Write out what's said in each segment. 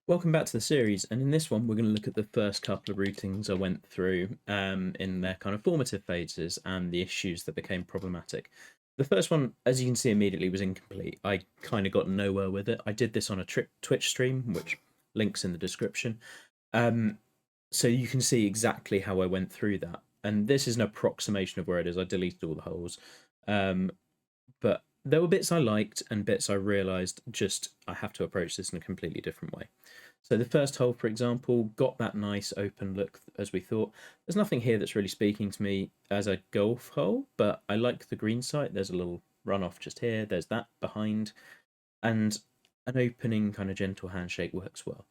Welcome back to the series, and in this one we're going to look at the first couple of routings I went through in their kind of formative phases and the issues that became problematic. The first one, as you can see immediately, was incomplete. I kind of got nowhere with it. I did this on a Twitch stream, which links in the description. Um, so you can see exactly how I went through that. And this is an approximation of where it is. I deleted all the holes. Um, but there were bits I liked and bits I realised just I have to approach this in a completely different way. So the first hole, for example, got that nice open look as we thought. There's nothing here that's really speaking to me as a golf hole, but I like the green site. There's a little runoff just here. There's that behind, and an opening kind of gentle handshake works well.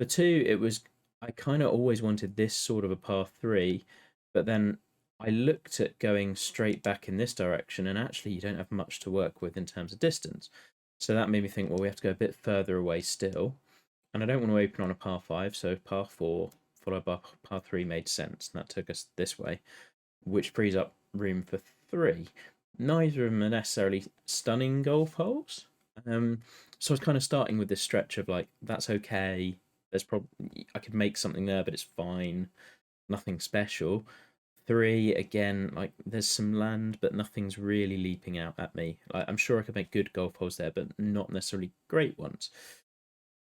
For two, it was I kind of always wanted this sort of a par three, but then I looked at going straight back in this direction, and actually you don't have much to work with in terms of distance. So that made me think, well, we have to go a bit further away still, and I don't want to open on a par five, so par four followed by par three made sense, and that took us this way, which frees up room for three. Neither of them are necessarily stunning golf holes. So I was kind of starting with this stretch of like, that's okay. There's probably I could make something there, but it's fine. Nothing special. Three again, like there's some land, but nothing's really leaping out at me. Like, I'm sure I could make good golf holes there, but not necessarily great ones.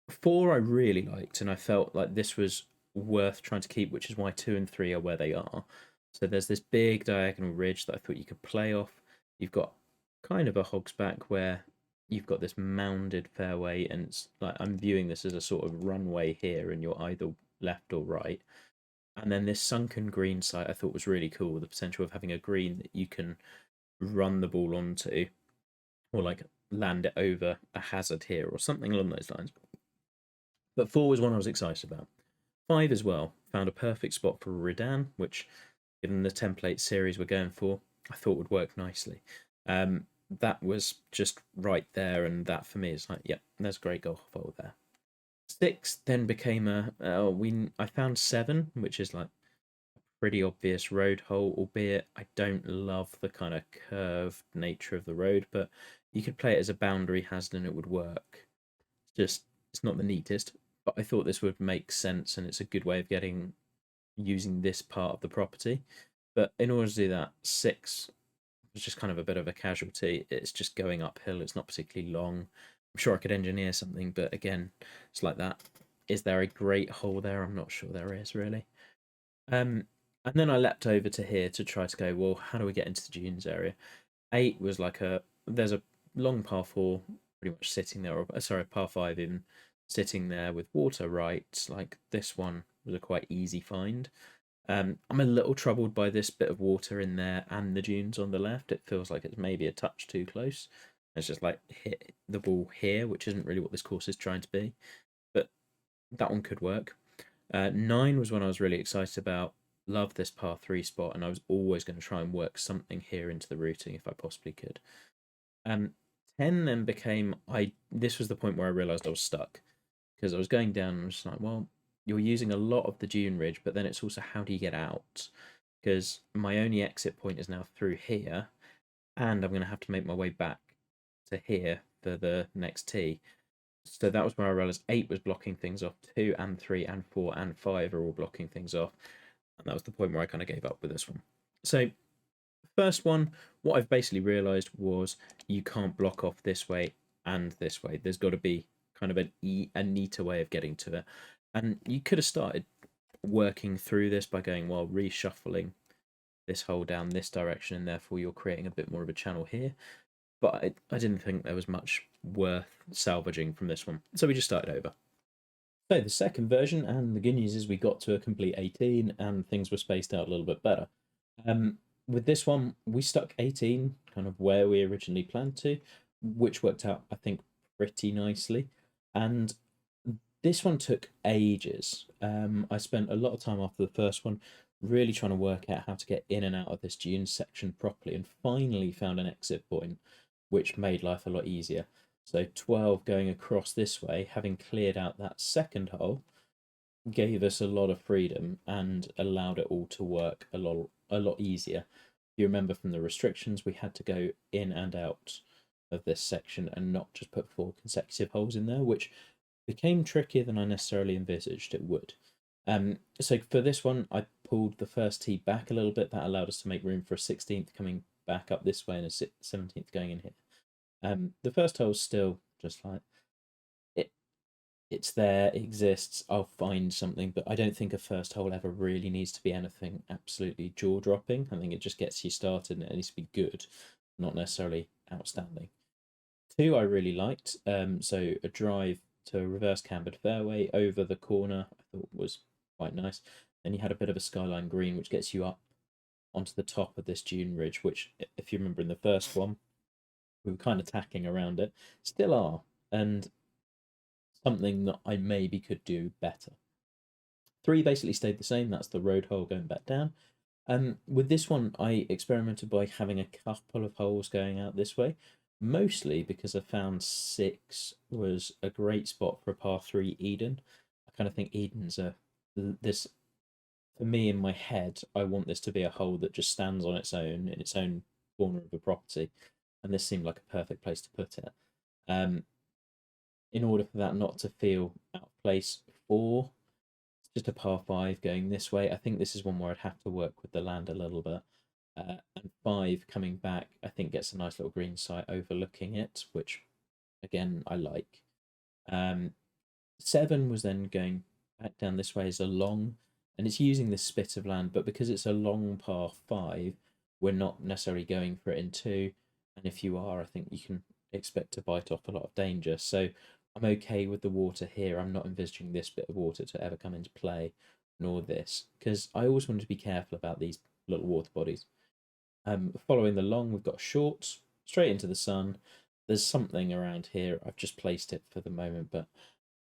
Four I really liked, and I felt like this was worth trying to keep, which is why two and three are where they are. So there's this big diagonal ridge that I thought you could play off. You've got kind of a hog's back where you've got this mounded fairway, and it's like I'm viewing this as a sort of runway here, and you're either left or right. And then this sunken green site I thought was really cool. The potential of having a green that you can run the ball onto, or like land it over a hazard here, or something along those lines. But four was one I was excited about. Five as well. Found a perfect spot for Redan, which, given the template series we're going for, I thought would work nicely. That was just right there, and that for me is like, yep, there's a great golf hole there. Six then became I found seven, which is like a pretty obvious road hole, albeit I don't love the kind of curved nature of the road, but you could play it as a boundary hazard and it would work. Just it's not the neatest, but I thought this would make sense, and it's a good way of getting using this part of the property. But in order to do that, six was just kind of a bit of a casualty. It's just going uphill. It's not particularly long. I'm sure I could engineer something, but again, it's like that. Is there a great hole there? I'm not sure there is really. And then I leapt over to here to try to go, well, how do we get into the dunes area? Eight was like there's a long par four pretty much sitting there, or sorry, par five in sitting there with water right. Like this one was a quite easy find. I'm a little troubled by this bit of water in there and the dunes on the left. It feels like it's maybe a touch too close. It's just like hit the ball here, which isn't really what this course is trying to be. But that one could work. Nine was one I was really excited about. Love this par three spot, and I was always going to try and work something here into the routing if I possibly could. 10 then became this was the point where I realized I was stuck, because I was going down and I was like, well, you're using a lot of the dune ridge, but then it's also how do you get out? Because my only exit point is now through here, and I'm going to have to make my way back to here for the next tee. So that was where I realized eight was blocking things off. Two and three and four and five are all blocking things off. And that was the point where I kind of gave up with this one. So first one, what I've basically realized was you can't block off this way and this way. There's got to be kind of a neater way of getting to it. And you could have started working through this by going, well, reshuffling this hole down this direction, and therefore you're creating a bit more of a channel here. But I didn't think there was much worth salvaging from this one. So we just started over. So the second version, and the good news is we got to a complete 18 and things were spaced out a little bit better. With this one, we stuck 18 kind of where we originally planned to, which worked out, I think, pretty nicely. And this one took ages. I spent a lot of time after the first one really trying to work out how to get in and out of this dune section properly, and finally found an exit point, which made life a lot easier. So 12 going across this way, having cleared out that second hole, gave us a lot of freedom and allowed it all to work a lot easier. If you remember from the restrictions, we had to go in and out of this section and not just put four consecutive holes in there, which became trickier than I necessarily envisaged it would. So for this one, I pulled the first tee back a little bit. That allowed us to make room for a 16th coming back up this way and a 17th going in here. The first hole's still just like it. It's there, it exists. I'll find something, but I don't think a first hole ever really needs to be anything absolutely jaw dropping. I think it just gets you started and it needs to be good, not necessarily outstanding. Two I really liked. So a drive to a reverse cambered fairway over the corner, I thought was quite nice. Then you had a bit of a skyline green, which gets you up onto the top of this dune ridge, which, if you remember in the first one, we were kind of tacking around it, still are, and something that I maybe could do better. Three basically stayed the same. That's the road hole going back down. With this one, I experimented by having a couple of holes going out this way, mostly because I found 6 was a great spot for a par 3 Eden. I kind of think Eden's this, for me in my head, I want this to be a hole that just stands on its own in its own corner of the property, and this seemed like a perfect place to put it. In order for that not to feel out of place, 4, just a par 5 going this way. I think this is one where I'd have to work with the land a little bit. And 5 coming back, I think gets a nice little green site overlooking it, which again I like. 7 was then going back down this way as a long, and it's using this spit of land, but because it's a long par 5, we're not necessarily going for it in 2. And if you are, I think you can expect to bite off a lot of danger. So I'm okay with the water here. I'm not envisaging this bit of water to ever come into play, nor this, because I always want to be careful about these little water bodies. Following the long, we've got short, straight into the sun. There's something around here. I've just placed it for the moment, but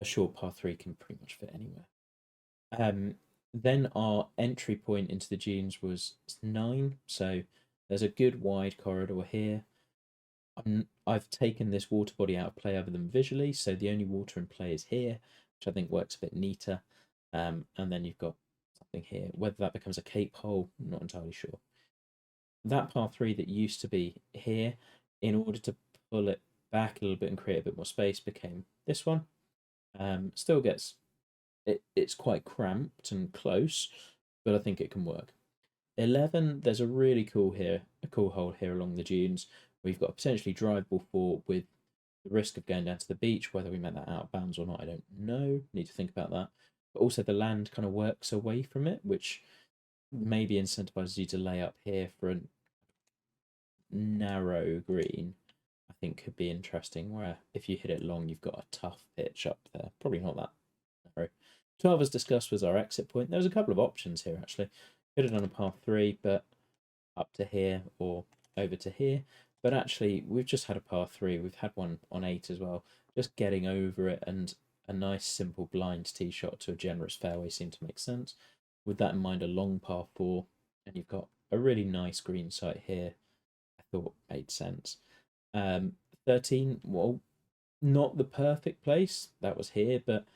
a short par 3 can pretty much fit anywhere. Then our entry point into the dunes was 9, so there's a good wide corridor here. I've taken this water body out of play other than visually, so the only water in play is here, which I think works a bit neater. And then you've got something here. Whether that becomes a cape hole, I'm not entirely sure. That par 3 that used to be here, in order to pull it back a little bit and create a bit more space, became this one. Still gets it's quite cramped and close, but I think it can work. 11, there's a really cool hole here along the dunes. We've got a potentially drivable 4 with the risk of going down to the beach. Whether we make that out of bounds or not, I don't know. Need to think about that. But also the land kind of works away from it, which maybe incentivizes you to lay up here for a narrow green. I think could be interesting, where if you hit it long, you've got a tough pitch up there. Probably not that narrow. 12, as discussed, was our exit point. There was a couple of options here, actually. Could have done a par 3, but up to here or over to here. But actually, we've just had a par 3. We've had one on 8 as well. Just getting over it and a nice, simple blind tee shot to a generous fairway seemed to make sense. With that in mind, a long par 4, and you've got a really nice green site here, I thought made sense. 13, well, not the perfect place. That was here, but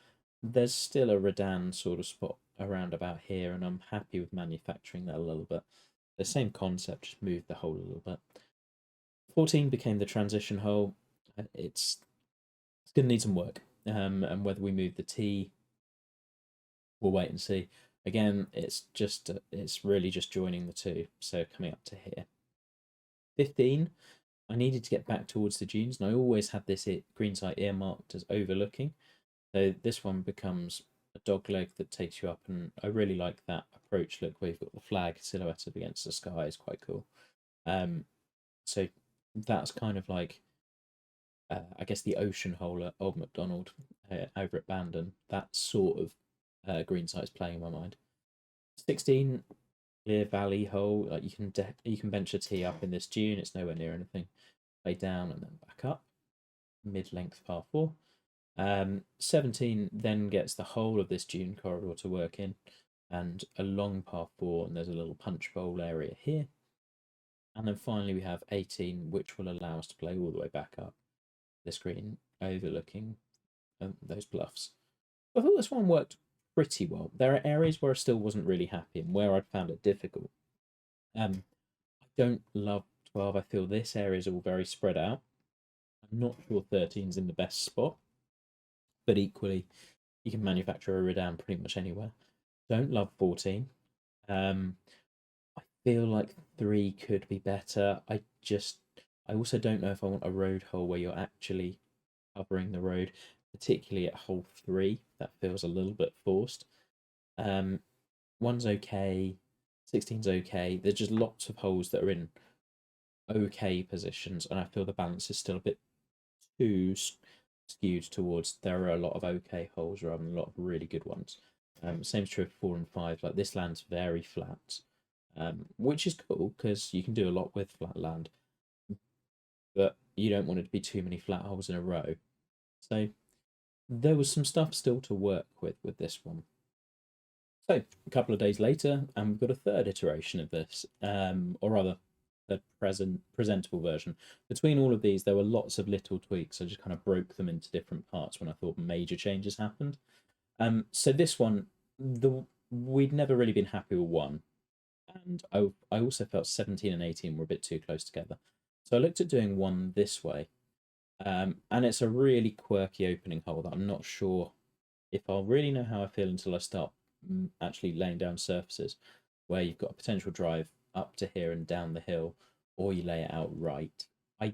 there's still a Redan sort of spot around about here, and I'm happy with manufacturing that a little bit. The same concept, just moved the hole a little bit. 14 became the transition hole. It's going to need some work, and whether we move the tee, we'll wait and see. Again, it's really just joining the two, so coming up to here. 15, I needed to get back towards the dunes, and I always had this green site earmarked as overlooking. So this one becomes a dog leg that takes you up, and I really like that approach look where you've got the flag silhouetted against the sky. Is quite cool. So that's kind of like, I guess, the ocean hole at Old MacDonald over at Bandon. That sort of green site is playing in my mind. 16, clear valley hole. Like you can bench a tee up in this dune. It's nowhere near anything. Play down and then back up. Mid-length par 4. 17 then gets the whole of this dune corridor to work in, and a long par 4, and there's a little punch bowl area here. And then finally we have 18, which will allow us to play all the way back up the screen, overlooking those bluffs. I thought this one worked pretty well. There are areas where I still wasn't really happy and where I'd found it difficult. I don't love 12. I feel this area is all very spread out. I'm not sure 13's in the best spot. but equally, you can manufacture a Redan pretty much anywhere. Don't love 14. I feel like 3 could be better. I also don't know if I want a road hole where you're actually covering the road, particularly at hole 3. That feels a little bit forced. Um, 1's okay, 16's okay. There's just lots of holes that are in okay positions, and I feel the balance is still a bit too skewed towards there are a lot of okay holes rather than a lot of really good ones. Same is true of 4 and 5. Like this land's very flat, which is cool because you can do a lot with flat land, but you don't want it to be too many flat holes in a row. So there was some stuff still to work with this one. So a couple of days later, and we've got a third iteration of this, or rather, the presentable version. Between all of these, there were lots of little tweaks. I just kind of broke them into different parts when I thought major changes happened. So this one, we'd never really been happy with 1, and I also felt 17 and 18 were a bit too close together. So I looked at doing 1 this way, and it's a really quirky opening hole that I'm not sure if I'll really know how I feel until I start actually laying down surfaces where you've got a potential drive up to here and down the hill, or you lay it out right. I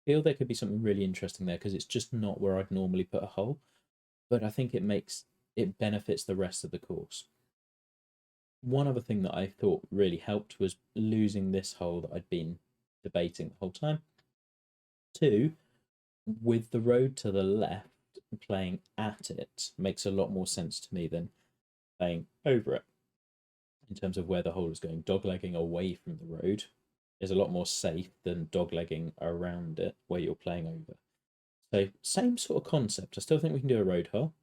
feel there could be something really interesting there because it's just not where I'd normally put a hole, but I think it benefits the rest of the course. One other thing that I thought really helped was losing this hole that I'd been debating the whole time. 2, with the road to the left, playing at it makes a lot more sense to me than playing over it. In terms of where the hole is going, doglegging away from the road is a lot more safe than doglegging around it where you're playing over. So same sort of concept. I still think we can do a road hole,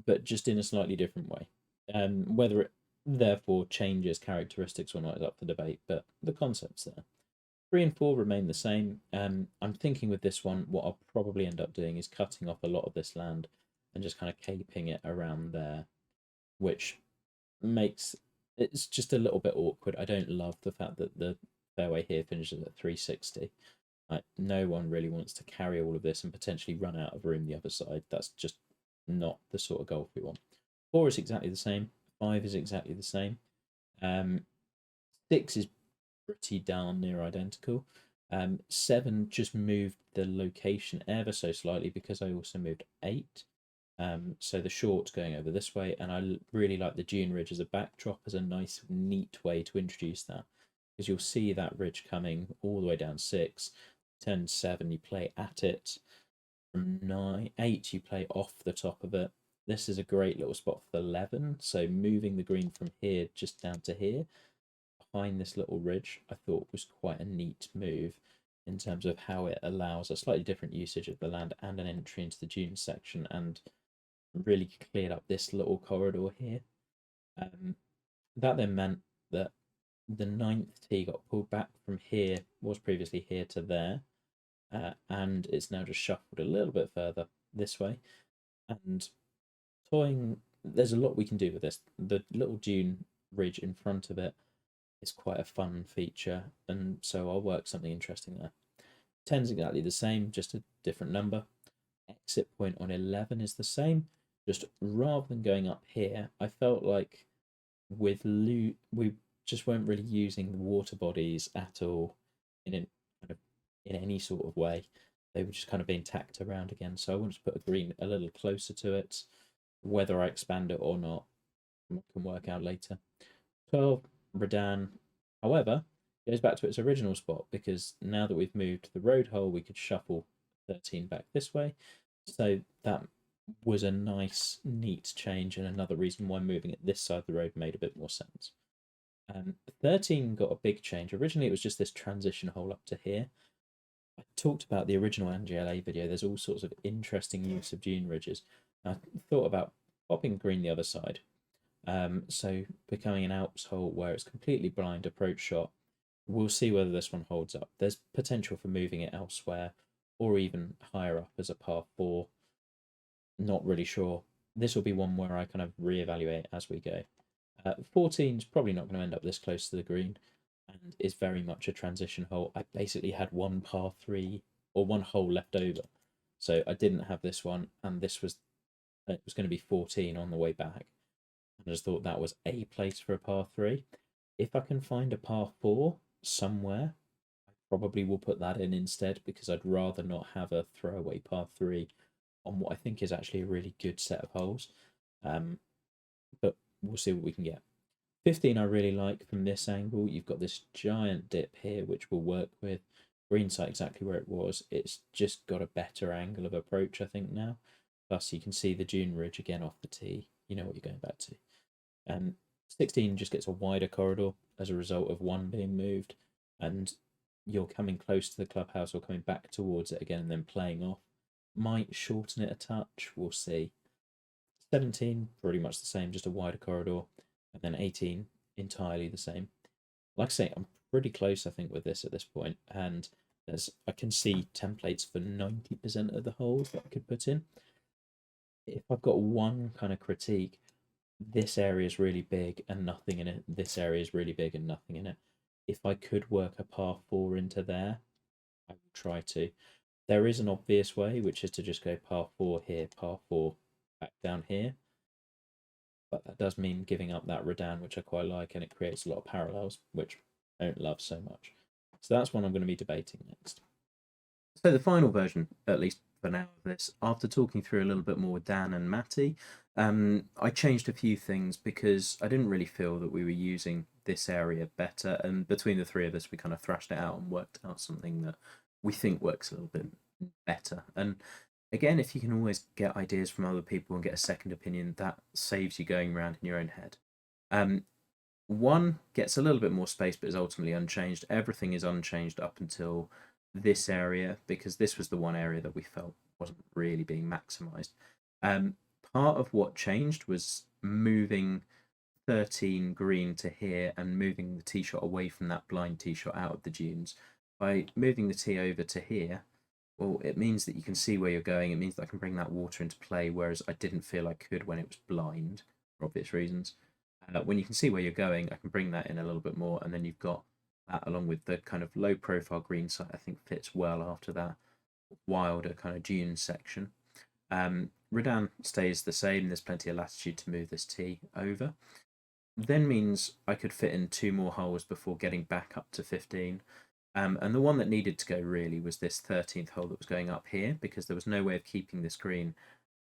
but just in a slightly different way. Whether it therefore changes characteristics or not is up for debate, but the concept's there. 3 and 4 remain the same. I'm thinking with this one, what I'll probably end up doing is cutting off a lot of this land and just kind of caping it around there, which makes it's just a little bit awkward. I don't love the fact that the fairway here finishes at 360. Like, no one really wants to carry all of this and potentially run out of room the other side. That's just not the sort of golf we want. 4 is exactly the same. 5 is exactly the same. 6 is pretty darn near identical. 7 just moved the location ever so slightly because I also moved 8. So the short's going over this way, and I really like the dune ridge as a backdrop as a nice, neat way to introduce that, because you'll see that ridge coming all the way down 6. Turn 7, you play at it. From 8, you play off the top of it. This is a great little spot for the 11. So moving the green from here just down to here, behind this little ridge, I thought was quite a neat move in terms of how it allows a slightly different usage of the land and an entry into the dune section, and really cleared up this little corridor here. That then meant that the 9th tee got pulled back from here, was previously here to there, and it's now just shuffled a little bit further this way. And toying, there's a lot we can do with this. The little dune ridge in front of it is quite a fun feature, and so I'll work something interesting there. 10's exactly the same, just a different number. Exit point on 11 is the same, just rather than going up here, I felt like with we just weren't really using the water bodies at all in any sort of way. They were just kind of being tacked around again. So I wanted to put a green a little closer to it. Whether I expand it or not, I can work out later. 12, Redan, however, goes back to its original spot because now that we've moved the road hole, we could shuffle 13 back this way. So that was a nice, neat change, and another reason why moving it this side of the road made a bit more sense. 13 got a big change. Originally, it was just this transition hole up to here. I talked about the original NGLA video. There's all sorts of interesting use of dune ridges. I thought about popping green the other side. So becoming an Alps hole where it's completely blind approach shot. We'll see whether this one holds up. There's potential for moving it elsewhere or even higher up as a par 4. Not really sure. This will be one where I kind of reevaluate as we go. 14 is probably not going to end up this close to the green and is very much a transition hole. I basically had one par 3 or one hole left over. So I didn't have this one, and this was it was going to be 14 on the way back. And I just thought that was a place for a par 3. If I can find a par 4 somewhere, I probably will put that in instead because I'd rather not have a throwaway par 3 on what I think is actually a really good set of holes. But we'll see what we can get. 15 I really like from this angle. You've got this giant dip here, which will work with. Green site exactly where it was. It's just got a better angle of approach, I think, now. Plus, you can see the dune ridge again off the tee. You know what you're going back to. 16 just gets a wider corridor as a result of 1 being moved, and you're coming close to the clubhouse or coming back towards it again and then playing off. Might shorten it a touch, we'll see. 17, pretty much the same, just a wider corridor, and then 18, entirely the same. Like I say, I'm pretty close, I think, with this at this point, and I can see templates for 90% of the holes that I could put in. If I've got one kind of critique, this area is really big and nothing in it. This area is really big and nothing in it. If I could work a par 4 into there, I would try to. There is an obvious way, which is to just go par 4 here, par 4 back down here. But that does mean giving up that redan, which I quite like, and it creates a lot of parallels, which I don't love so much. So that's one I'm going to be debating next. So the final version, at least for now, of this, after talking through a little bit more with Dan and Matty, I changed a few things because I didn't really feel that we were using this area better. And between the three of us, we kind of thrashed it out and worked out something that we think works a little bit better. And again, if you can always get ideas from other people and get a second opinion, that saves you going around in your own head. One gets a little bit more space, but is ultimately unchanged. Everything is unchanged up until this area because this was the one area that we felt wasn't really being maximized. Part of what changed was moving 13 green to here and moving the tee shot away from that blind tee shot out of the dunes. By moving the tee over to here, well, it means that you can see where you're going. It means that I can bring that water into play, whereas I didn't feel I could when it was blind, for obvious reasons. When you can see where you're going, I can bring that in a little bit more, and then you've got that along with the kind of low profile green site, I think fits well after that wilder kind of dune section. Redan stays the same. There's plenty of latitude to move this tee over. Then means I could fit in 2 more holes before getting back up to 15. And the one that needed to go really was this 13th hole that was going up here because there was no way of keeping this green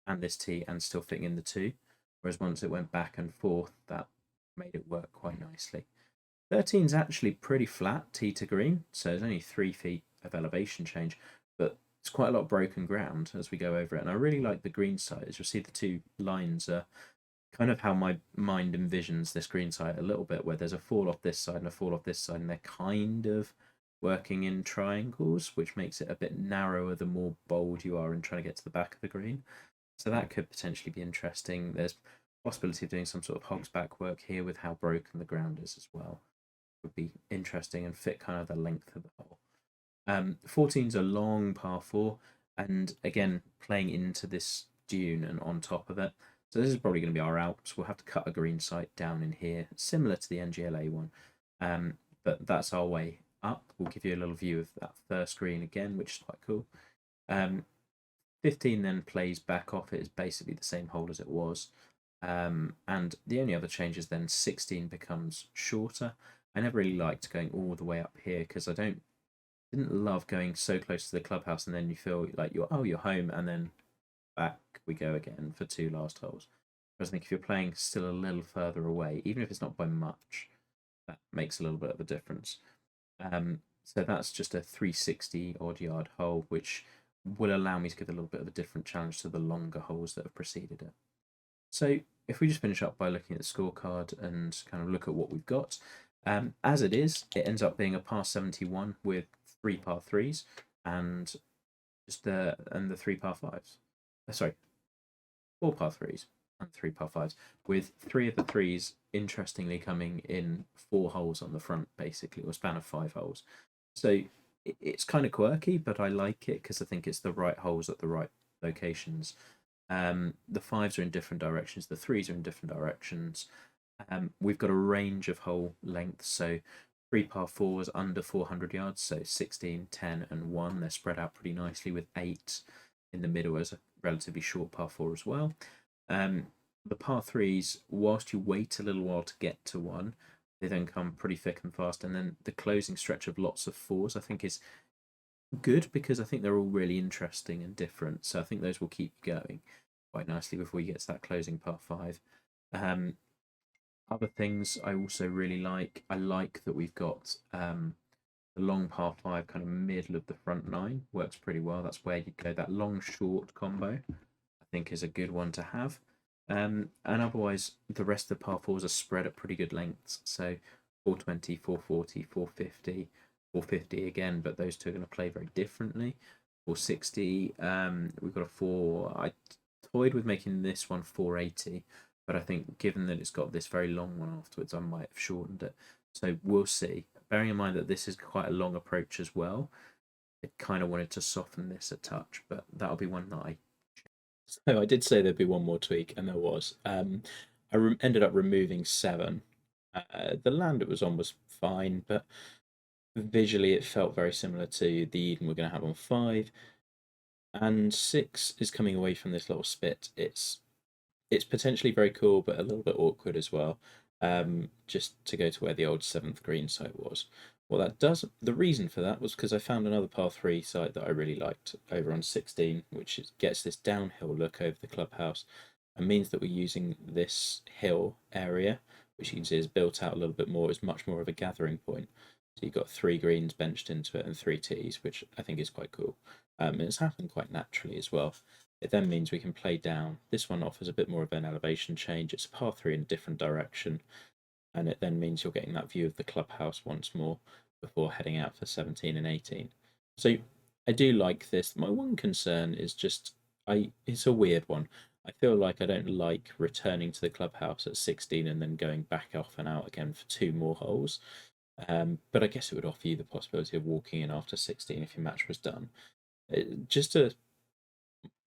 and this tee and still fitting in the 2. Whereas once it went back and forth, that made it work quite nicely. 13 is actually pretty flat, tee to green, so there's only 3 feet of elevation change, but it's quite a lot of broken ground as we go over it. And I really like the green side. As you'll see, the 2 lines are kind of how my mind envisions this green side a little bit, where there's a fall off this side and a fall off this side, and they're kind of working in triangles, which makes it a bit narrower the more bold you are in trying to get to the back of the green. So that could potentially be interesting. There's possibility of doing some sort of hogs back work here with how broken the ground is as well. Would be interesting and fit kind of the length of the hole. 14's a long par 4, and again playing into this dune and on top of it. So this is probably going to be our out. So we'll have to cut a green site down in here, similar to the NGLA one. But that's our way up. We'll give you a little view of that first green again, which is quite cool. 15 then plays back off. It is basically the same hole as it was. And the only other change is then 16 becomes shorter. I never really liked going all the way up here because I didn't love going so close to the clubhouse and then you feel like you're home and then back we go again for 2 last holes. Whereas I think if you're playing still a little further away, even if it's not by much, that makes a little bit of a difference. So that's just a 360 odd yard hole, which will allow me to give a little bit of a different challenge to the longer holes that have preceded it. So if we just finish up by looking at the scorecard and kind of look at what we've got, as it is, it ends up being a par 71 with 3 par 3s and the 3 par 5s. Sorry, 4 par 3s and 3 par 5s, with 3 of the 3s interestingly coming in 4 holes on the front, basically, or a span of 5 holes. So it's kind of quirky, but I like it because I think it's the right holes at the right locations. The 5s are in different directions, the 3s are in different directions. We've got a range of hole lengths, so 3 par 4s under 400 yards, so 16, 10, and 1. They're spread out pretty nicely with 8 in the middle as a relatively short par 4 as well. The par threes, whilst you wait a little while to get to one, they then come pretty thick and fast. And then the closing stretch of lots of fours, I think, is good because I think they're all really interesting and different. So I think those will keep you going quite nicely before you get to that closing par five. Um, Other things I also really like, I like that we've got the long par five kind of middle of the front nine works pretty well. That's where you go. That long short combo, I think, is a good one to have. And otherwise, the rest of the par fours are spread at pretty good lengths. So 420, 440, 450, 450 again, but those two are going to play very differently. 460, we've got a four. I toyed with making this one 480, but I think given that it's got this very long one afterwards, I might have shortened it. So we'll see. Bearing in mind that this is quite a long approach as well, I kind of wanted to soften this a touch, but that'll be one that I. So I did say there'd be one more tweak, and there was. Ended up removing 7. The land it was on was fine, but visually it felt very similar to the Eden we're going to have on 5. And 6 is coming away from this little spit. It's potentially very cool, but a little bit awkward as well. Just to go to where the old 7th green site was. Well, that does. The reason for that was because I found another par 3 site that I really liked over on 16, which gets this downhill look over the clubhouse and means that we're using this hill area, which you can see is built out a little bit more, is much more of a gathering point. So you've got 3 greens benched into it and 3 tees, which I think is quite cool. And it's happened quite naturally as well. It then means we can play down. This one offers a bit more of an elevation change. It's a par 3 in a different direction, and it then means you're getting that view of the clubhouse once more before heading out for 17 and 18. So I do like this. My one concern is just it's a weird one. I feel like I don't like returning to the clubhouse at 16 and then going back off and out again for 2 more holes. But I guess it would offer you the possibility of walking in after 16 if your match was done. Just a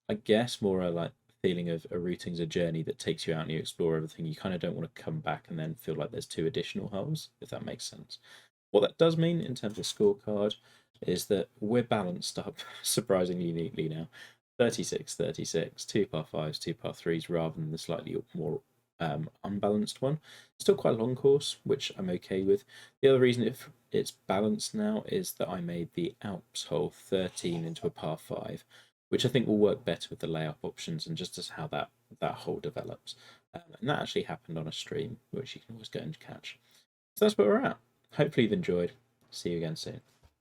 I guess more a like feeling of a routing's a journey that takes you out and you explore everything. You kind of don't want to come back and then feel like there's 2 additional holes, if that makes sense. What that does mean in terms of scorecard is that we're balanced up surprisingly neatly now. 36, 36, 2 par 5s, 2 par 3s, rather than the slightly more unbalanced one. Still quite a long course, which I'm okay with. The other reason if it's balanced now is that I made the Alps hole 13 into a par 5, which I think will work better with the layup options and just as how that hole develops. And that actually happened on a stream, which you can always go and catch. So that's where we're at. Hopefully you've enjoyed. See you again soon.